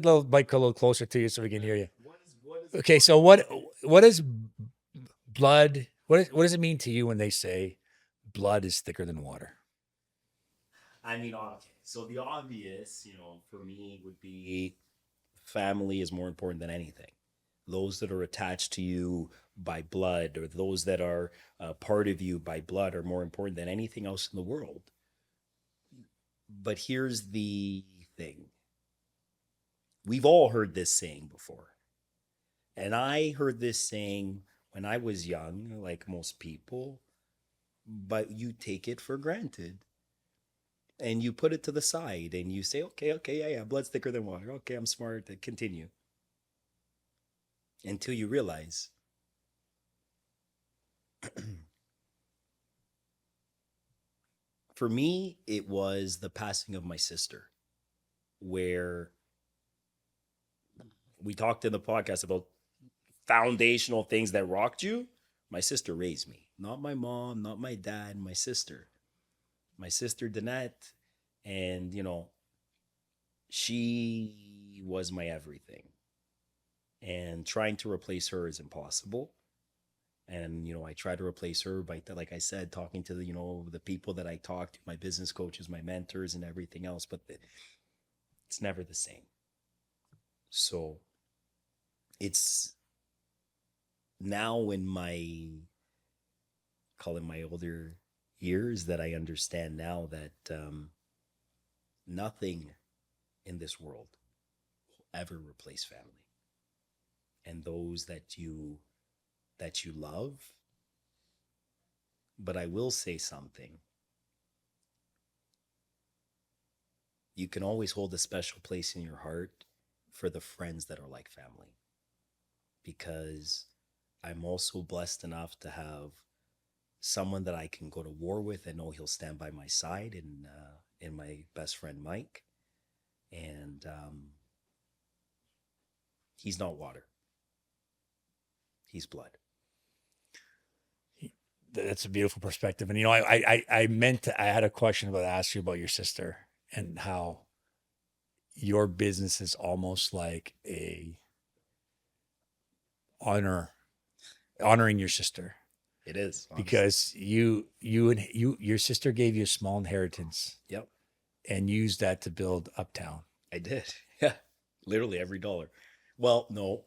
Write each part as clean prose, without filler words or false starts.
the little mic a little closer to you so we can hear you. What is Okay, so what is blood? What does it mean to you when they say blood is thicker than water? I mean, okay. So the obvious, for me would be family is more important than anything. Those that are attached to you by blood, or those that are part of you by blood, are more important than anything else in the world. But here's the thing: we've all heard this saying before. And I heard this saying when I was young, like most people, but you take it for granted and you put it to the side and you say, okay, yeah, blood's thicker than water. Okay, I'm smart. Continue. Until you realize for me, it was the passing of my sister, where we talked in the podcast about foundational things that rocked you. My sister raised me, not my mom, not my dad, my sister. My sister, Danette. And, she was my everything. And trying to replace her is impossible. And, I try to replace her by, like I said, talking to the people that I talk to, my business coaches, my mentors, and everything else. But it's never the same. So it's now in call it my older years, that I understand now that nothing in this world will ever replace family and those that you love. But I will say something: you can always hold a special place in your heart for the friends that are like family, because I'm also blessed enough to have someone that I can go to war with and know he'll stand by my side, in my best friend Mike. And he's not water, he's blood. That's a beautiful perspective. And I meant I had a question about to ask you about your sister and how your business is almost like a honoring your sister, It is, honestly. because your sister gave you a small inheritance. Yep. And used that to build Uptown. I did. Yeah. Literally every dollar. Well, no.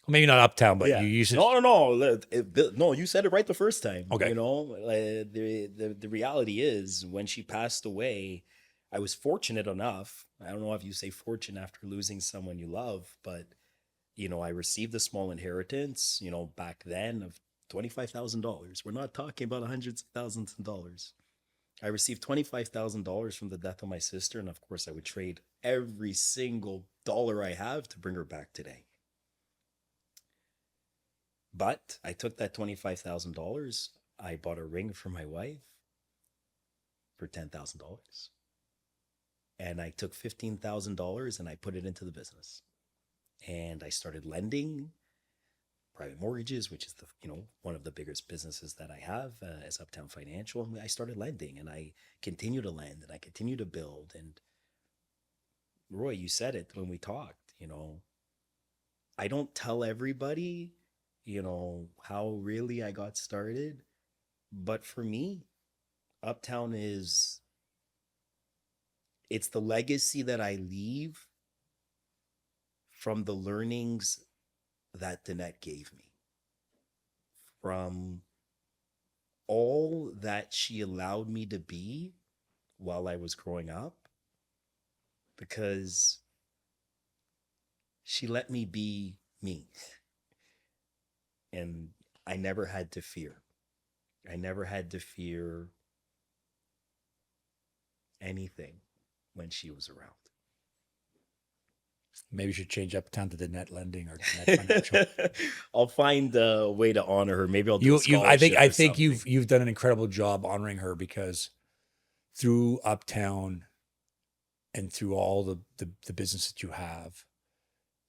Maybe not Uptown, but Yeah. you use it. No, you said it right the first time. Okay. The reality is, when she passed away, I was fortunate enough. I don't know if you say fortune after losing someone you love, but I received a small inheritance, back then, of $25,000. We're not talking about hundreds of thousands of dollars. I received $25,000 from the death of my sister, and of course, I would trade every single dollar I have to bring her back today. But I took that $25,000. I bought a ring for my wife for $10,000. And I took $15,000 and I put it into the business. And I started lending private mortgages, which is one of the biggest businesses that I have, as Uptown Financial. And I started lending, and I continue to lend, and I continue to build. And Roy, you said it when we talked, I don't tell everybody, how really I got started. But for me, Uptown it's the legacy that I leave from the learnings that Danette gave me, from all that she allowed me to be while I was growing up, because she let me be me. And I never had to fear. I never had to fear anything when she was around. Maybe you should change Uptown to the net lending or net financial. I'll find a way to honor her. Maybe I'll do a I scholarship. I think you've done an incredible job honoring her, because through Uptown and through all the business that you have,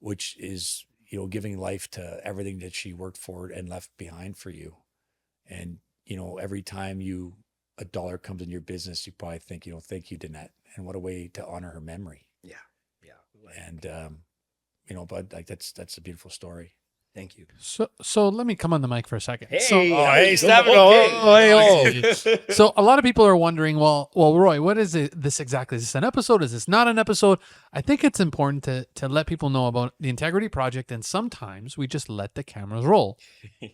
which is giving life to everything that she worked for and left behind for you. And every time a dollar comes in your business, you probably think, thank you, Danette. And what a way to honor her memory. Yeah. And, but like, that's a beautiful story. Thank you. So let me come on the mic for a second. So a lot of people are wondering, well, Roy, what is this exactly? Is this an episode? Is this not an episode? I think it's important to let people know about the Integrity Project, and sometimes we just let the cameras roll.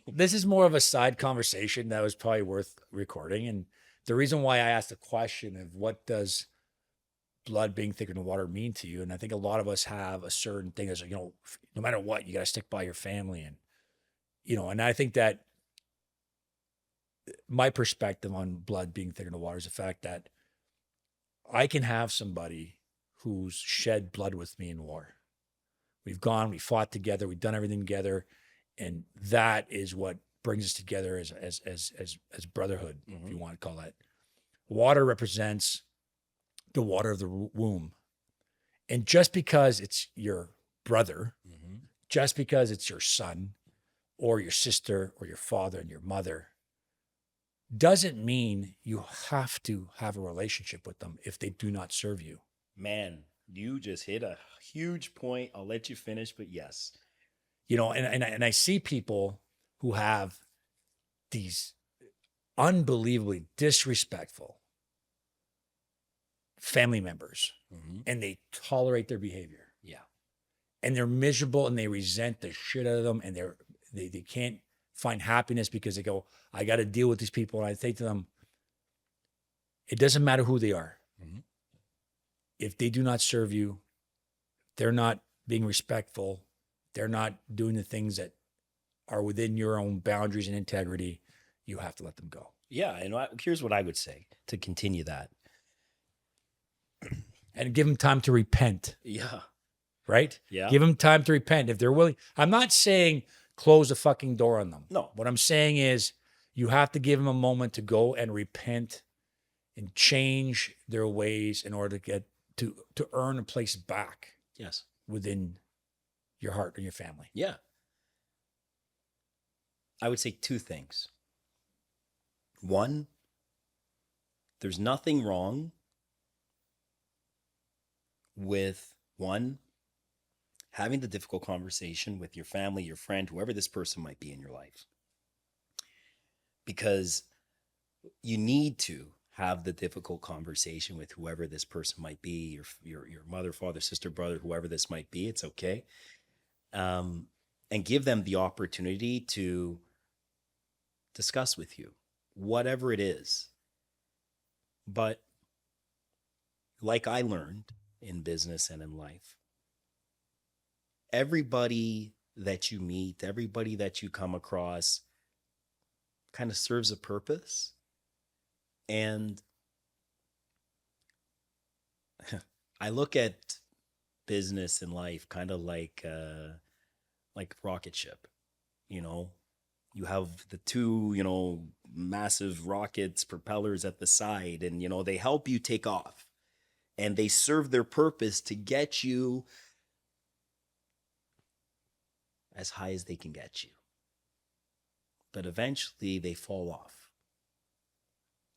This is more of a side conversation that was probably worth recording. And the reason why I asked the question of what does blood being thicker than water mean to you? And I think a lot of us have a certain thing as, no matter what, you got to stick by your family. And, and I think that my perspective on blood being thicker than water is the fact that I can have somebody who's shed blood with me in war. We fought together, we've done everything together. And that is what brings us together as brotherhood, if you want to call that. Water represents the water of the womb. And just because it's your brother, just because it's your son or your sister or your father and your mother, doesn't mean you have to have a relationship with them if they do not serve you. Man, you just hit a huge point. I'll let you finish, but yes. And I see people who have these unbelievably disrespectful family members, and they tolerate their behavior. Yeah. And they're miserable and they resent the shit out of them, and they can't find happiness because they go, I got to deal with these people. And I say to them, it doesn't matter who they are. If they do not serve you, they're not being respectful, they're not doing the things that are within your own boundaries and integrity, you have to let them go. Yeah. And here's what I would say to continue that. And give them time to repent. Yeah. Right? Yeah. Give them time to repent. If they're willing, I'm not saying close the fucking door on them. No. What I'm saying is you have to give them a moment to go and repent and change their ways in order to get to earn a place back. Yes. Within your heart and your family. Yeah. I would say two things. One, there's nothing wrong with having the difficult conversation with your family, your friend, whoever this person might be in your life. Because you need to have the difficult conversation with whoever this person might be, your mother, father, sister, brother, whoever this might be. It's okay. And give them the opportunity to discuss with you, whatever it is. But like I learned in business and in life, everybody that you meet, everybody that you come across kind of serves a purpose. And I look at business and life kind of like rocket ship. You have the two, massive rockets, propellers at the side, and, they help you take off, and they serve their purpose to get you as high as they can get you. But eventually they fall off.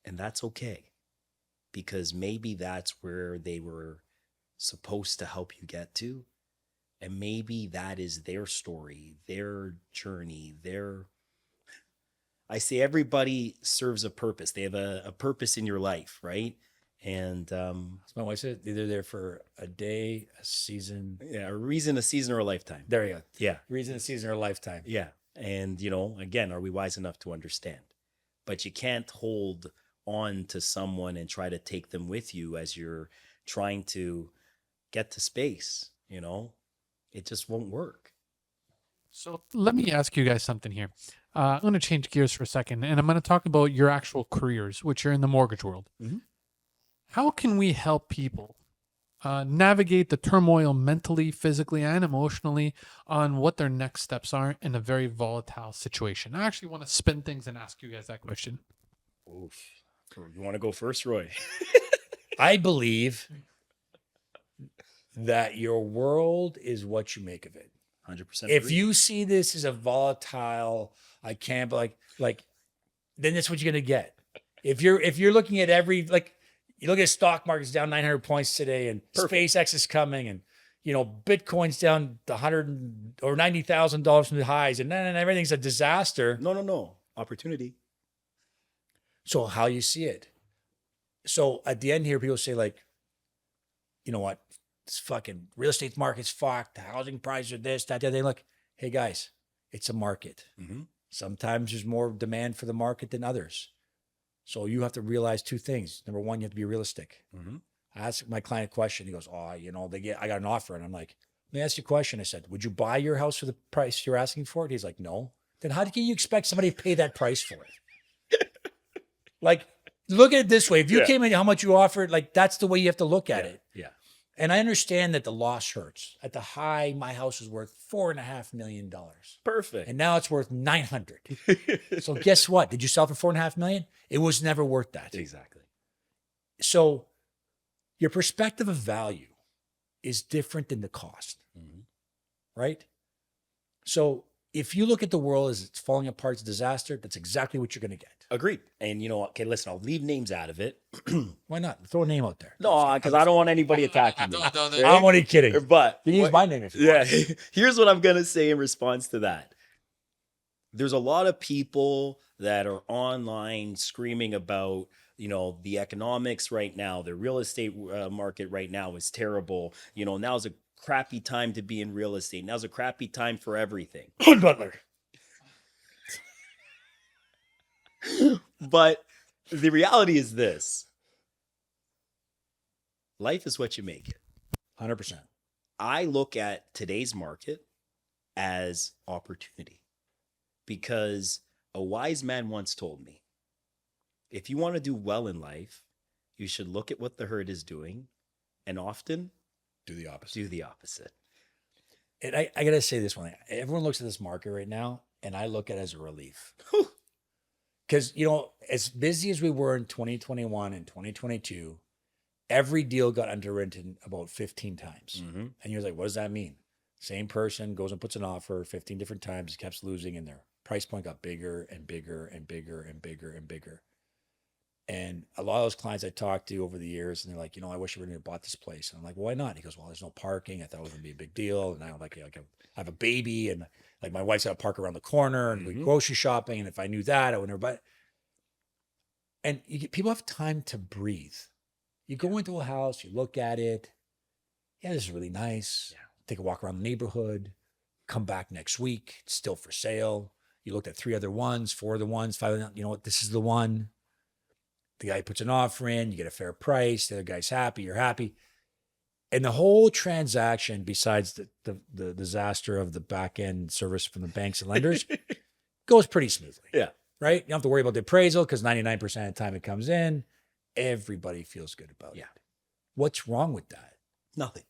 And that's okay, because maybe that's where they were supposed to help you get to. And maybe that is their story, their journey, I say everybody serves a purpose. They have a purpose in your life, right? And as my wife said, they're there for a day, a season. Yeah, a reason, a season, or a lifetime. There you go. Yeah. Reason, a season, or a lifetime. Yeah. And, again, are we wise enough to understand? But you can't hold on to someone and try to take them with you as you're trying to get to space. It just won't work. So let me ask you guys something here. I'm going to change gears for a second, and I'm going to talk about your actual careers, which are in the mortgage world. How can we help people navigate the turmoil mentally, physically, and emotionally on what their next steps are in a very volatile situation? I actually want to spin things and ask you guys that question. Oof. You want to go first, Roy? I believe that your world is what you make of it. 100%. If you see this as a volatile, I can't, like, then that's what you're gonna get. If you're looking at you look at stock markets down 900 points today, and SpaceX is coming, and Bitcoin's down to or $90,000 from the highs, and then everything's a disaster. No. Opportunity. So how you see it? So at the end here, people say like, you know what? This fucking real estate market's fucked. The housing prices are this, that, the other. Look, hey guys, it's a market. Mm-hmm. Sometimes there's more demand for the market than others. So you have to realize two things. Number one, you have to be realistic. Mm-hmm. I asked my client a question. He goes, I got an offer. And I'm like, let me ask you a question. I said, would you buy your house for the price you're asking for it? He's like, no. Then how can you expect somebody to pay that price for it? Like, look at it this way. If you came in, how much you offered, like that's the way you have to look at it. Yeah. And I understand that the loss hurts. At the high, my house was worth $4.5 million. Perfect. And now it's worth 900. So guess what? Did you sell for $4.5 million? It was never worth that. Exactly. So your perspective of value is different than the cost, right? So if you look at the world as it's falling apart, it's a disaster, that's exactly what you're going to get. Agreed. And you know what? Okay, listen, I'll leave names out of it. Why not? Throw a name out there. No, because I don't want anybody attacking me. I'm only kidding. But You can use my name if you want. Here's what I'm gonna say in response to that. There's a lot of people that are online screaming about, the economics right now. The real estate market right now is terrible. Now's a crappy time to be in real estate. Now's a crappy time for everything. Butler. But the reality is this. Life is what you make it. 100%. I look at today's market as opportunity because a wise man once told me, if you want to do well in life, you should look at what the herd is doing and often Do the opposite. do the opposite. And I got to say this one thing. Everyone looks at this market right now, and I look at it as a relief. Because, as busy as we were in 2021 and 2022, every deal got underwritten about 15 times. Mm-hmm. And you're like, what does that mean? Same person goes and puts an offer 15 different times, keeps losing, and their price point got bigger and bigger and bigger and bigger and bigger. And a lot of those clients I talked to over the years, and they're like, I wish I would have bought this place. And I'm like, well, why not? And he goes, well, there's no parking. I thought it was going to be a big deal. And now I have a baby, and like my wife's got to park around the corner, and we grocery shopping. And if I knew that, I would never buy. And people have time to breathe. You go into a house, you look at it. Yeah, this is really nice. Yeah. Take a walk around the neighborhood. Come back next week. It's still for sale. You looked at 3 other ones, 4 other ones, 5. You know what? This is the one. The guy puts an offer in. You get a fair price. The other guy's happy. You're happy. And the whole transaction, besides the disaster of the back end service from the banks and lenders, goes pretty smoothly. Yeah. Right? You don't have to worry about the appraisal because 99% of the time it comes in. Everybody feels good about it. What's wrong with that? Nothing.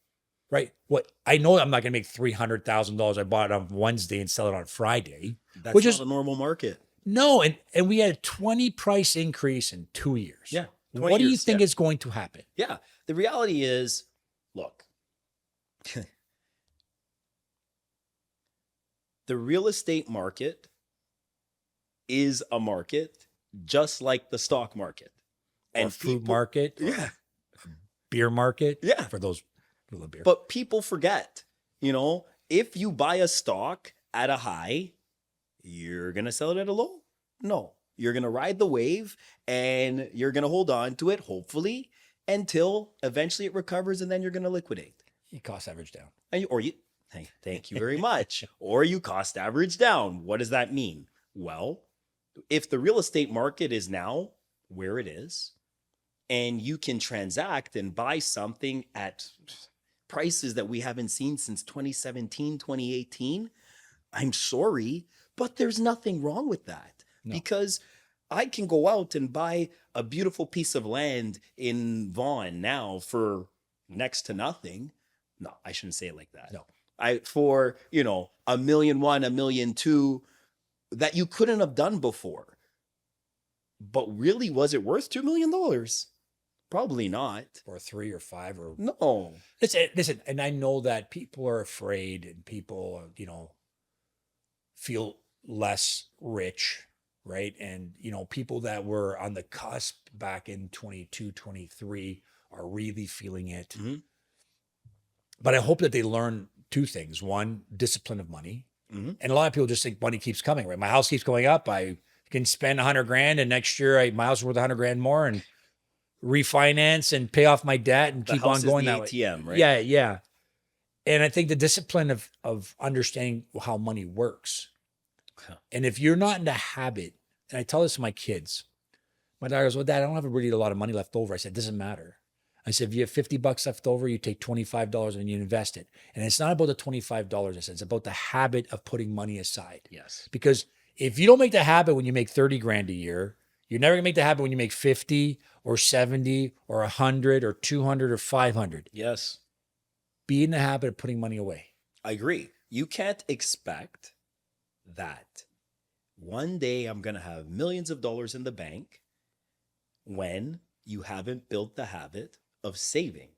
Right? What I know I'm not going to make $300,000. I bought it on Wednesday and sell it on Friday. That's which not is a normal market. No, and we had a 20 price increase in 2 years. Yeah. What do you think is going to happen? Yeah. The reality is, look, the real estate market is a market just like the stock market. And food market. Yeah. Beer market. Yeah. For those who love beer. But people forget, if you buy a stock at a high, you're going to sell it at a low? No. You're going to ride the wave and you're going to hold on to it, hopefully, until eventually it recovers and then you're going to liquidate. You cost average down. Thank you very much. Or you cost average down. What does that mean? Well, if the real estate market is now where it is, and you can transact and buy something at prices that we haven't seen since 2017, 2018, I'm sorry, but there's nothing wrong with that. No. Because I can go out and buy a beautiful piece of land in Vaughan now for next to nothing. No, I shouldn't say it like that. No. For $1.1 million, $1.2 million that you couldn't have done before. But really, was it worth $2 million? Probably not. Or 3 or 5 or no. Listen, and I know that people are afraid and people, feel less rich, right? And, people that were on the cusp back in 22, 23 are really feeling it. Mm-hmm. But I hope that they learn two things. One, discipline of money. Mm-hmm. And a lot of people just think money keeps coming, right? My house keeps going up. I can spend 100 grand and next year my house is worth 100 grand more and refinance and pay off my debt and The keep house on going is the that way. ATM, right? Yeah, yeah. And I think the discipline of understanding how money works. Huh. And if you're not in the habit, and I tell this to my kids, my daughter goes, well, Dad, I don't have really a lot of money left over. I said, it doesn't matter. I said, if you have $50 left over, you take $25 and you invest it. And it's not about the $25. I said, it's about the habit of putting money aside. Yes. Because if you don't make the habit when you make 30 grand a year, you're never gonna make the habit when you make 50 or 70 or 100 or 200 or 500. Yes. Be in the habit of putting money away. I agree. You can't expect that one day I'm going to have millions of dollars in the bank when you haven't built the habit of saving.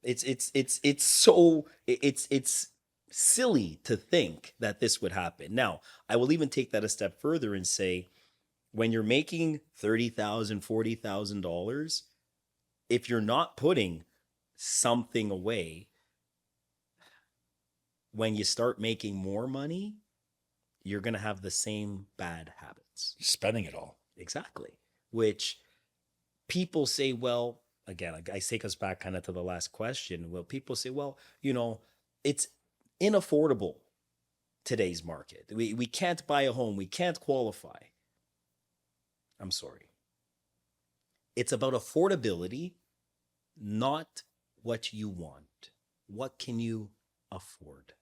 It's silly to think that this would happen. Now, I will even take that a step further and say, when you're making $30,000, $40,000, if you're not putting something away, when you start making more money, you're going to have the same bad habits. Spending it all. Exactly. Which people say, well, again, I take us back kind of to the last question. Well, people say, well, it's inaffordable today's market. We can't buy a home. We can't qualify. I'm sorry. It's about affordability, not what you want. What can you afford?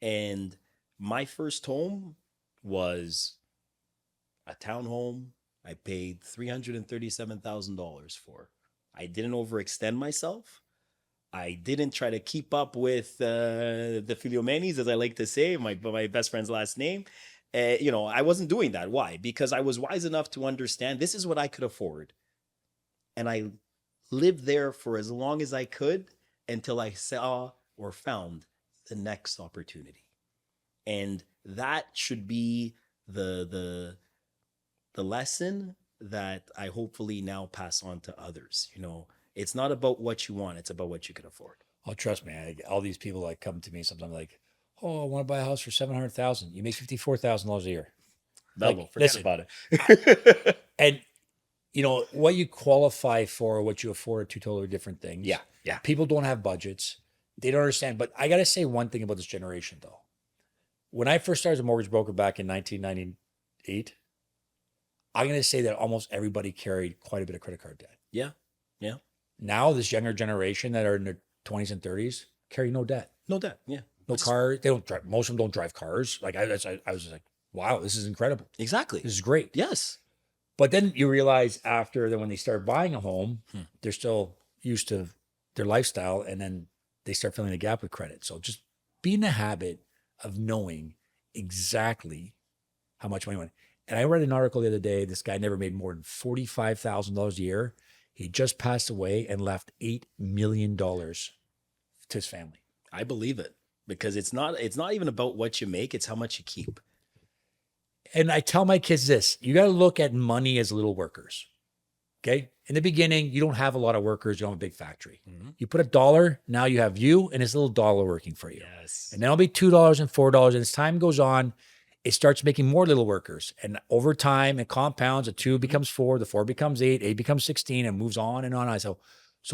And my first home was a townhome I paid $337,000 for. I didn't overextend myself. I didn't try to keep up with the Filiomenis, as I like to say, my best friend's last name. I wasn't doing that. Why? Because I was wise enough to understand this is what I could afford. And I lived there for as long as I could until I saw or found the next opportunity. And that should be the lesson that I hopefully now pass on to others. It's not about what you want, it's about what you can afford. Oh, trust me, all these people like come to me sometimes like, oh, I want to buy a house for $700,000. You make $54,000 a year. Double, Like, forget listen, about it. And what you qualify for, what you afford are two totally different things. Yeah. People don't have budgets. They don't understand. But I got to say one thing about this generation, though. When I first started as a mortgage broker back in 1998, I'm going to say that almost everybody carried quite a bit of credit card debt. Yeah. Now, this younger generation that are in their 20s and 30s carry no debt. No debt. Yeah. No car. They don't drive. Most of them don't drive cars. Like I was like, wow, this is incredible. Exactly. This is great. Yes. But then you realize after that when they start buying a home, they're still used to their lifestyle, and then they start filling the gap with credit. So just be in the habit of knowing exactly how much money you want. And I read an article the other day. This guy never made more than $45,000 a year. He just passed away and left $8 million to his family. I believe it, because it's not even about what you make, it's how much you keep. And I tell my kids this, you got to look at money as little workers. Okay. In the beginning, you don't have a lot of workers. You don't have a big factory. Mm-hmm. You put $1, now you have you and this little dollar working for you. Yes. And then it'll be $2 and $4. And as time goes on, it starts making more little workers. And over time, it compounds. A 2 becomes 4, the 4 becomes 8, 8 becomes 16, and moves on and on. So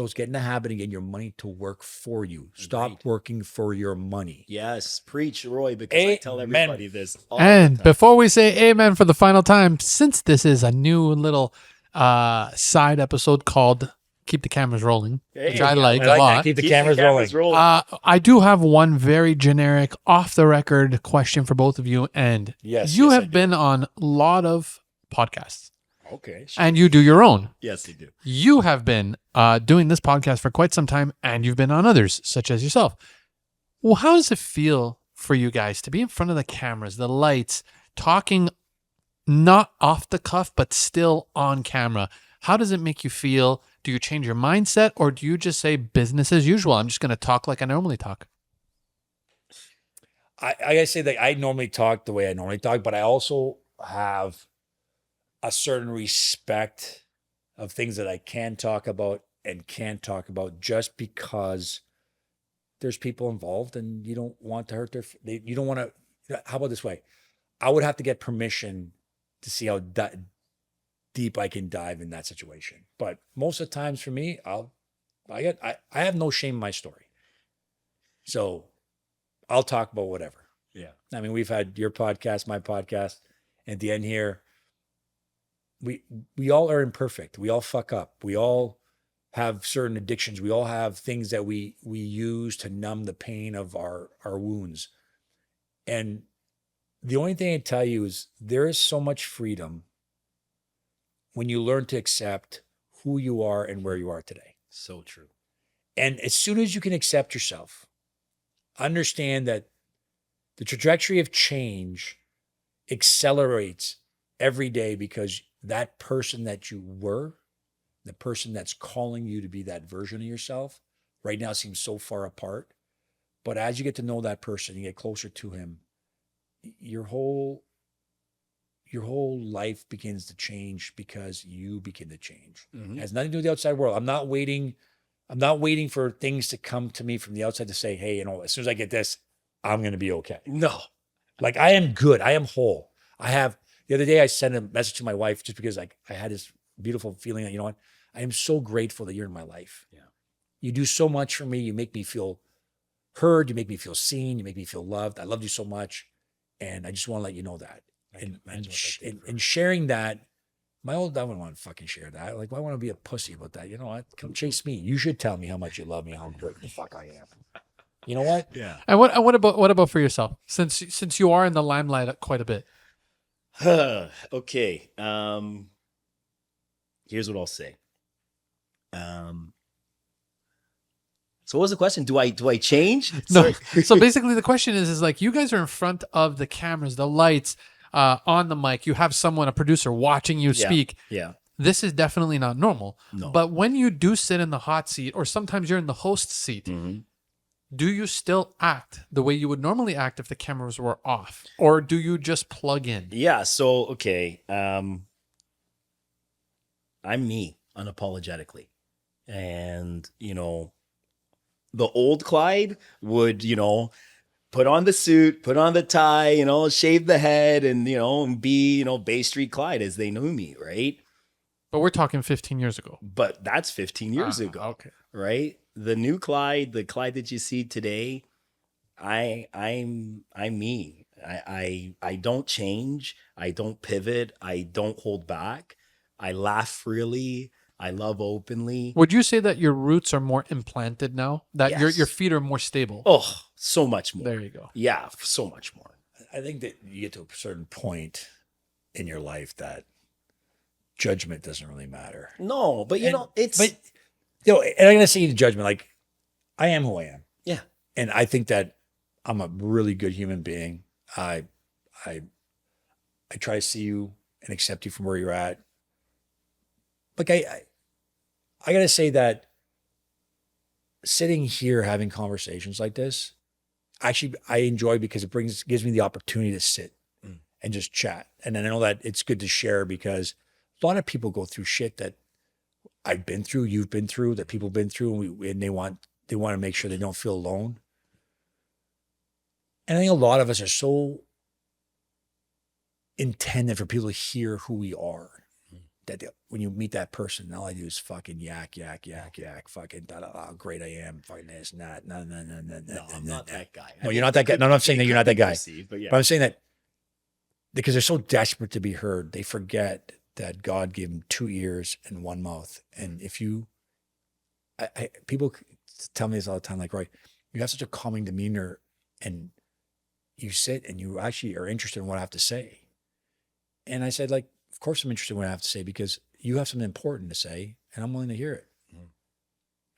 it's getting the habit of getting your money to work for you. Stop working for your money. Yes, preach, Roy, because I tell everybody this all And the time. before we say amen for the final time, since this is a new little side episode called Keep the Cameras Rolling, which I like a lot. Keep the cameras rolling. I do have one very generic, off-the-record question for both of you. And you have been on a lot of podcasts. Okay. Sure. And you do your own. Yes, you do. You have been doing this podcast for quite some time, and you've been on others, such as yourself. Well, how does it feel for you guys to be in front of the cameras, the lights, talking not off the cuff, but still on camera? How does it make you feel? Do you change your mindset, or do you just say business as usual? I'm just going to talk like I normally talk. I gotta say that I normally talk the way I normally talk, but I also have a certain respect of things that I can talk about and can't talk about just because there's people involved and you don't want to hurt you don't want to, how about this way? I would have to get permission to see how deep I can dive in that situation. But most of the times for me, I have no shame in my story. So I'll talk about whatever. Yeah. I mean, we've had your podcast, my podcast. At the end here, we all are imperfect. We all fuck up. We all have certain addictions. We all have things that we use to numb the pain of our wounds. And the only thing I tell you is there is so much freedom when you learn to accept who you are and where you are today. So true. And as soon as you can accept yourself, understand that the trajectory of change accelerates every day because that person that you were, the person that's calling you to be that version of yourself, right now seems so far apart. But as you get to know that person, you get closer to him, your whole life begins to change because you begin to change. Mm-hmm. It has nothing to do with the outside world. I'm not waiting for things to come to me from the outside to say, hey, as soon as I get this, I'm going to be okay. No. Like I am good. I am whole. The other day I sent a message to my wife just because I had this beautiful feeling that, you know what, I am so grateful that you're in my life. Yeah. You do so much for me. You make me feel heard. You make me feel seen. You make me feel loved. I love you so much. And I just want to let you know that. And sharing that, I wouldn't want to fucking share that. Like, why want to be a pussy about that? You know what? Come chase me. You should tell me how much you love me, how great the fuck I am. You know what? Yeah. And what about for yourself? Since you are in the limelight quite a bit. Okay. Here's what I'll say. So what was the question? Do I change? No. So basically the question is like you guys are in front of the cameras, the lights, on the mic. You have someone, a producer, watching you speak. Yeah. This is definitely not normal. No. But when you do sit in the hot seat, or sometimes you're in the host seat, Mm-hmm. do you still act the way you would normally act if the cameras were off? Or do you just plug in? Yeah. So, okay. I'm me unapologetically. And, the old Clyde would, put on the suit, put on the tie, shave the head and, and be, Bay Street Clyde as they knew me. Right. But we're talking 15 years ago. But that's 15 years ago. Okay. Right. The new Clyde, the Clyde that you see today, I'm me. I don't change. I don't pivot. I don't hold back. I laugh freely. I love openly. Would you say that your roots are more implanted now? That Yes. your feet are more stable? Oh, so much more. There you go. Yeah, so much more. I think that you get to a certain point in your life that judgment doesn't really matter. No, but it's But and I'm gonna say the judgment, like I am who I am. yeah. And I think that I'm a really good human being. I try to see you and accept you from where you're at. Like I gotta say that sitting here having conversations like this, actually I enjoy because it gives me the opportunity to sit and just chat. And then I know that it's good to share because a lot of people go through shit that I've been through, you've been through, that people have been through, and they want to make sure they don't feel alone. And I think a lot of us are so intended for people to hear who we are that when you meet that person, all I do is fucking yak, fucking da da da, great I am, fucking this and that. No, I'm not that guy. No, you're not that guy. No, I'm not saying that you're not that guy. But yeah. But I'm saying that because they're so desperate to be heard, they forget that God gave them 2 ears and 1 mouth. And if people tell me this all the time, like, Roy, you have such a calming demeanor and you sit and you actually are interested in what I have to say. And I said, like, of course I'm interested in what I have to say because you have something important to say and I'm willing to hear it. Mm-hmm.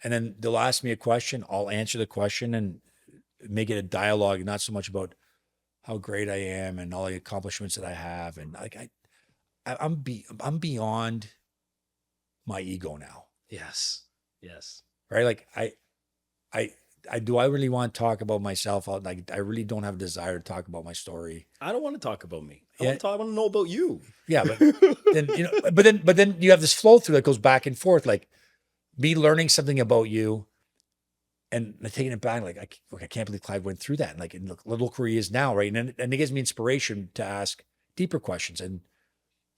And then they'll ask me a question. I'll answer the question and make it a dialogue, not so much about how great I am and all the accomplishments that I have. And like, I'm beyond my ego now. Yes. Right. Like do I really want to talk about myself? I really don't have a desire to talk about my story. I don't want to talk about me. I Yeah. want to know about you. Yeah. But then, but then you have this flow through that goes back and forth. Like me learning something about you And taking it back, like, I can't believe Clyde went through that. And like, and look where he is now, right? And it gives me inspiration to ask deeper questions. And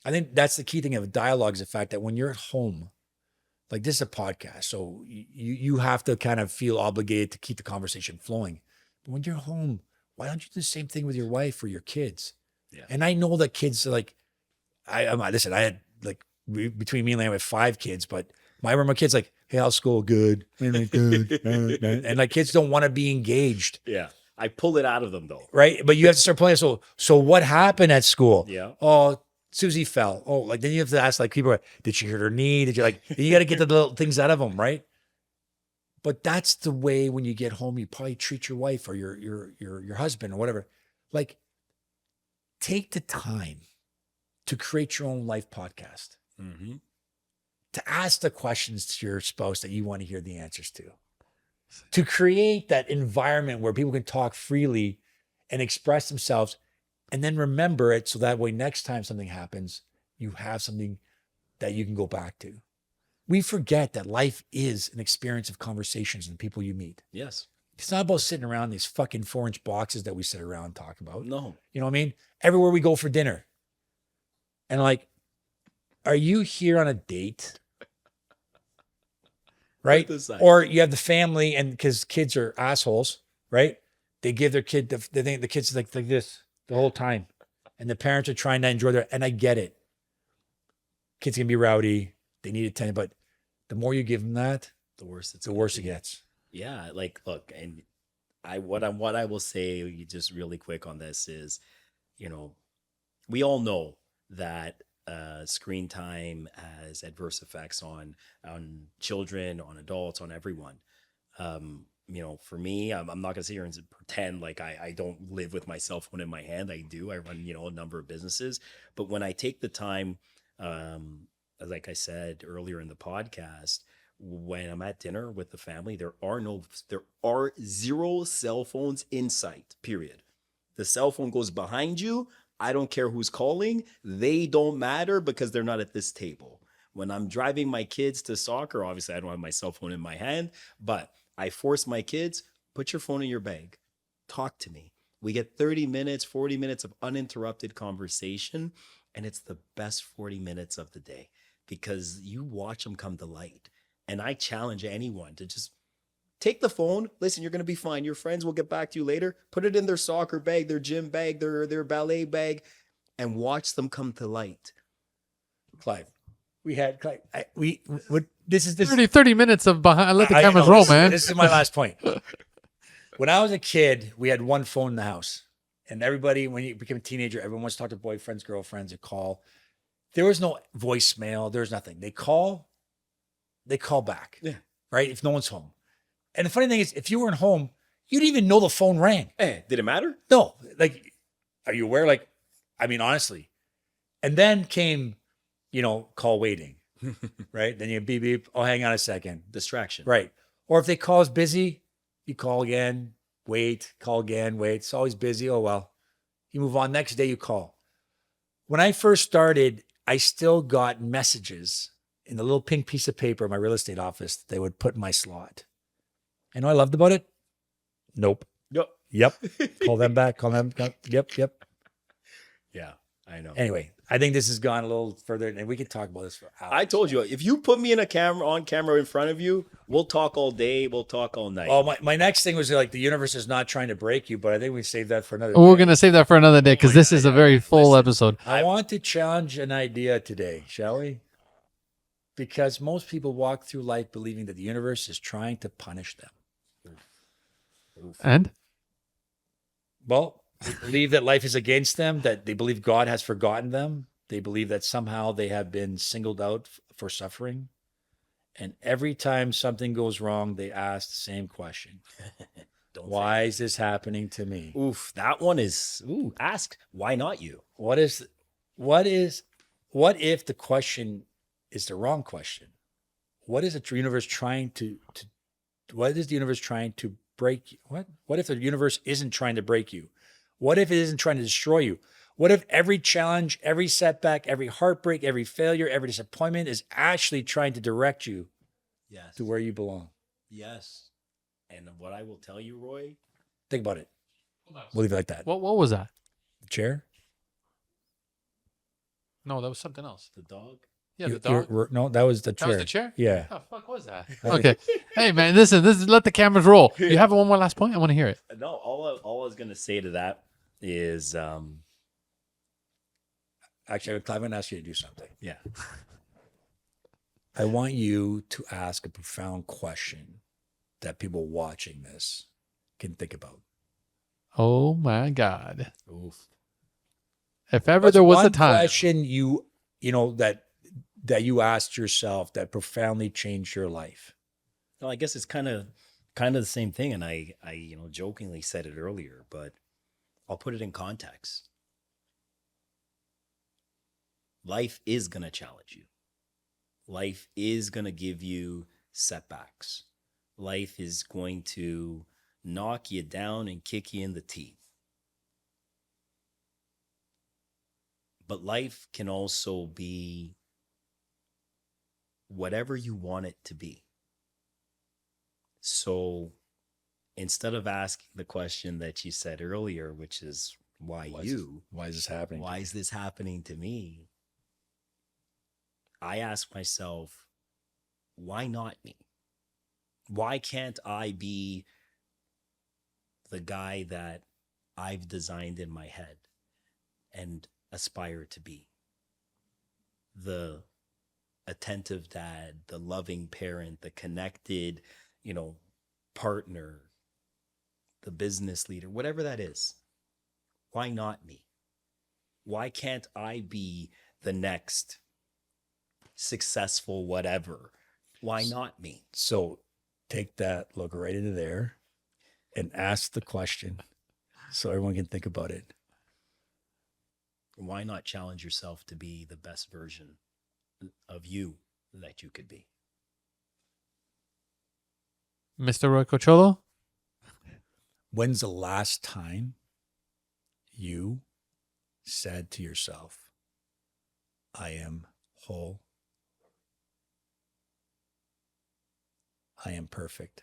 I think that's the key thing of dialogue is the fact that when you're at home, like this is a podcast, so you have to kind of feel obligated to keep the conversation flowing. But when you're home, why don't you do the same thing with your wife or your kids? Yeah. And I know that kids are like, listen, I had like between me and Lamb, I have 5 kids, but my kids like, hey, how's school? Good. Good. And like kids don't want to be engaged. Yeah. I pull it out of them though. Right. But you have to start playing. So what happened at school? Yeah. Oh, Susie fell. Oh, like then you have to ask like people, did she hurt her knee? Did you like, you got to get the little things out of them. Right. But that's the way when you get home, you probably treat your wife or your husband or whatever. Like take the time to create your own life podcast, Mm-hmm. to ask the questions to your spouse that you want to hear the answers to create that environment where people can talk freely and express themselves and then remember it. So that way, next time something happens, you have something that you can go back to. We forget that life is an experience of conversations and people you meet. Yes. It's not about sitting around these fucking 4-inch boxes that we sit around and talk about. No. You know what I mean? Everywhere we go for dinner. And like, are you here on a date? Right? Or you have the family, and because kids are assholes, right? They give their kid, they think the kid's like this the whole time. And the parents are trying to enjoy and I get it. Kids can be rowdy. They need attention. But the more you give them that, the worse it gets. Yeah. Like, look, and what I will say just really quick on this is, we all know that screen time has adverse effects on children, on adults, on everyone. For me, I'm not going to sit here and pretend like I don't live with my cell phone in my hand. I do. I run, a number of businesses. But when I take the time, like I said earlier in the podcast, when I'm at dinner with the family, there are 0 cell phones in sight, period. The cell phone goes behind you. I don't care who's calling. They don't matter because they're not at this table. When I'm driving my kids to soccer, obviously I don't have my cell phone in my hand, but I force my kids, put your phone in your bag. Talk to me. We get 30 minutes, 40 minutes of uninterrupted conversation, and it's the best 40 minutes of the day because you watch them come to light. And I challenge anyone to just take the phone. Listen, you're going to be fine. Your friends will get back to you later. Put it in their soccer bag, their gym bag, their ballet bag, and watch them come to light. Clive, this is 30 minutes of behind. Let the cameras roll, man. This is my last point. When I was a kid, we had one phone in the house. And everybody, when you became a teenager, everyone wants to talk to boyfriends, girlfriends, or call. There was no voicemail. There was nothing. They call back. Yeah. Right? If no one's home. And the funny thing is, if you weren't home, you didn't even know the phone rang. Did it matter? No. Like, are you aware? Like, I mean, honestly. And then came, call waiting. Right? Then you beep, beep. Oh, hang on a second. Distraction. Right. Or if they call us busy, you call again, wait, call again, wait. It's always busy. Oh, well. You move on. Next day you call. When I first started, I still got messages in the little pink piece of paper in my real estate office that they would put in my slot. I know I loved about it. Nope. Yep. Call them back. Call them. Yep. Yeah, I know. Anyway, I think this has gone a little further, and we could talk about this for hours. I told you, if you put me on camera in front of you, we'll talk all day. We'll talk all night. Oh, my next thing was like the universe is not trying to break you, but I think we saved that for another day. We're going to save that for another day because this is a very full episode. I want to challenge an idea today, shall we? Because most people walk through life believing that the universe is trying to punish them. And? Well, they believe that life is against them, that they believe God has forgotten them. They believe that somehow they have been singled out for suffering. And every time something goes wrong, they ask the same question. Why is this happening to me? Oof, that one is, ask, why not you? What if the question is the wrong question? What is the universe trying to break you? What if the universe isn't trying to break you? What if it isn't trying to destroy you? What if every challenge, every setback, every heartbreak, every failure, every disappointment is actually trying to direct you to where you belong? Yes. And what I will tell you, Roy, Think about it. We'll leave it like that. What was that? The chair? No, that was something else. the dog. Yeah, the You're- dog. no, that was the That chair. was the chair? Yeah. What the fuck was that? Okay. Hey man, listen, this is let the cameras roll. You have one more last point? I want to hear it. No, all I was gonna say to that is, Actually, Clive, I'm going to ask you to do something. yeah, I want you to ask a profound question that people watching this can think about. Oh my God. oof. If ever What's there was a one time. question you know that you asked yourself that profoundly changed your life? No, I guess it's kind of the same thing, and I jokingly said it earlier, but I'll put it in context. Life is gonna challenge you. Life is gonna give you setbacks. Life is going to knock you down and kick you in the teeth. But life can also be whatever you want it to be. So instead of asking the question that you said earlier, which is why Why is this happening? why is this happening to me? I ask myself, why not me? Why can't I be the guy that I've designed in my head and aspire to be? The attentive dad, the loving parent, the connected, partner, the business leader, whatever that is. Why not me? Why can't I be the next successful whatever? Why not me? So take that, look right into there, and ask the question so everyone can think about it. Why not challenge yourself to be the best version of you that you could be? Mr. Roy Cocciollo? When's the last time you said to yourself, I am whole, I am perfect?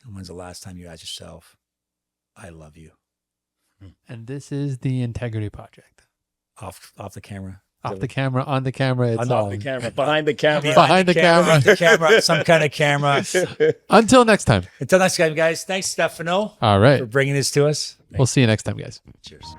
And when's the last time you asked yourself, I love you? And this is the Integrity Project. Off the camera. Off the camera, on the camera, it's Off on. the camera, behind the camera. Behind the camera. On the camera, some kind of camera. Until next time. Until next time, guys. Thanks, Stefano, All right. for bringing this to us. We'll see you next time, guys. Cheers.